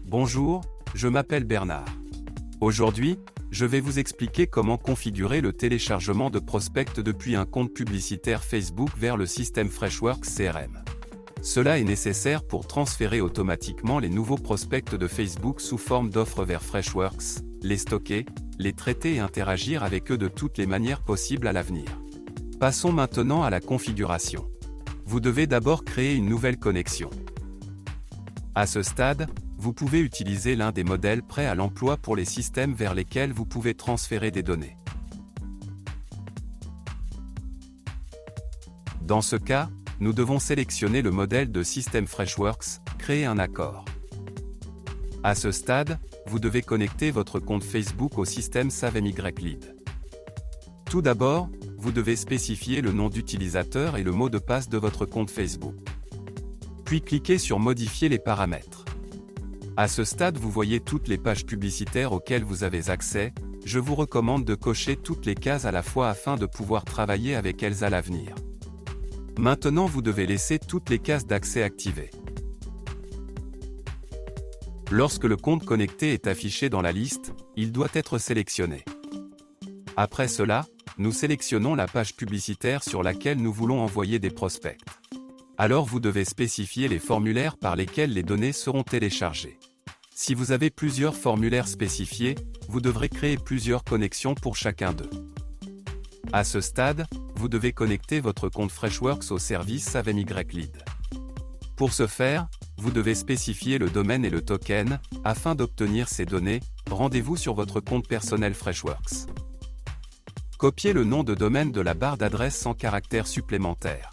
Bonjour, je m'appelle Bernard. Aujourd'hui, je vais vous expliquer comment configurer le téléchargement de prospects depuis un compte publicitaire Facebook vers le système Freshworks CRM. Cela est nécessaire pour transférer automatiquement les nouveaux prospects de Facebook sous forme d'offres vers Freshworks, les stocker, les traiter et interagir avec eux de toutes les manières possibles à l'avenir. Passons maintenant à la configuration. Vous devez d'abord créer une nouvelle connexion. À ce stade, vous pouvez utiliser l'un des modèles prêts à l'emploi pour les systèmes vers lesquels vous pouvez transférer des données. Dans ce cas, nous devons sélectionner le modèle de système Freshworks, créer un accord. À ce stade, vous devez connecter votre compte Facebook au système SaveMyLead. Tout d'abord, vous devez spécifier le nom d'utilisateur et le mot de passe de votre compte Facebook. Puis cliquez sur Modifier les paramètres. À ce stade, vous voyez toutes les pages publicitaires auxquelles vous avez accès. Je vous recommande de cocher toutes les cases à la fois afin de pouvoir travailler avec elles à l'avenir. Maintenant, vous devez laisser toutes les cases d'accès activées. Lorsque le compte connecté est affiché dans la liste, il doit être sélectionné. Après cela, nous sélectionnons la page publicitaire sur laquelle nous voulons envoyer des prospects. Alors vous devez spécifier les formulaires par lesquels les données seront téléchargées. Si vous avez plusieurs formulaires spécifiés, vous devrez créer plusieurs connexions pour chacun d'eux. À ce stade, vous devez connecter votre compte Freshworks au service SaveMyLead. Pour ce faire, vous devez spécifier le domaine et le token. Afin d'obtenir ces données, rendez-vous sur votre compte personnel Freshworks. Copiez le nom de domaine de la barre d'adresse sans caractères supplémentaires.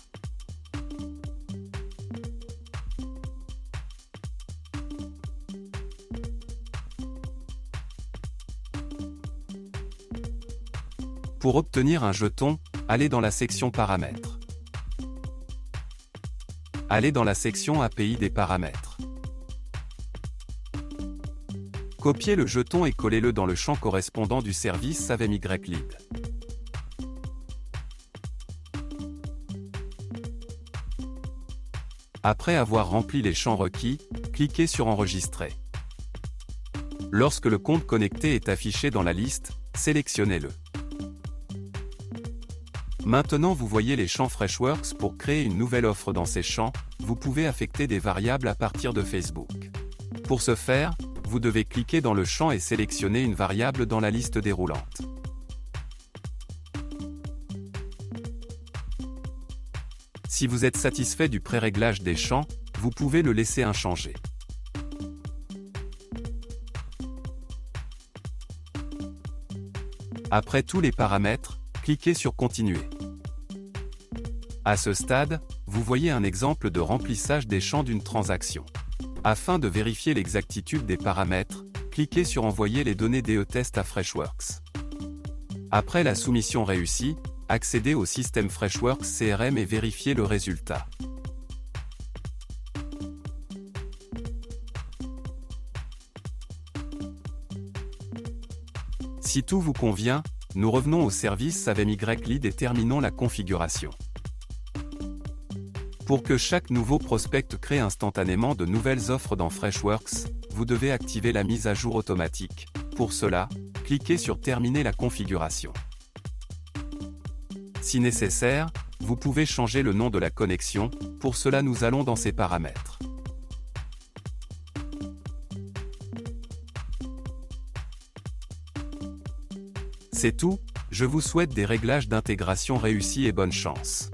Pour obtenir un jeton, allez dans la section Paramètres. Allez dans la section API des paramètres. Copiez le jeton et collez-le dans le champ correspondant du service SaveMyLead. Après avoir rempli les champs requis, cliquez sur Enregistrer. Lorsque le compte connecté est affiché dans la liste, sélectionnez-le. Maintenant vous voyez les champs Freshworks. Pour créer une nouvelle offre dans ces champs, vous pouvez affecter des variables à partir de Facebook. Pour ce faire, vous devez cliquer dans le champ et sélectionner une variable dans la liste déroulante. Si vous êtes satisfait du pré-réglage des champs, vous pouvez le laisser inchangé. Après tous les paramètres, cliquez sur Continuer. À ce stade, vous voyez un exemple de remplissage des champs d'une transaction. Afin de vérifier l'exactitude des paramètres, cliquez sur Envoyer les données DE-Test à Freshworks. Après la soumission réussie, accédez au système Freshworks CRM et vérifiez le résultat. Si tout vous convient, nous revenons au service SaveMyLead et terminons la configuration. Pour que chaque nouveau prospect crée instantanément de nouvelles offres dans Freshworks, vous devez activer la mise à jour automatique. Pour cela, cliquez sur Terminer la configuration. Si nécessaire, vous pouvez changer le nom de la connexion. Pour cela, nous allons dans ces paramètres. C'est tout, je vous souhaite des réglages d'intégration réussis et bonne chance.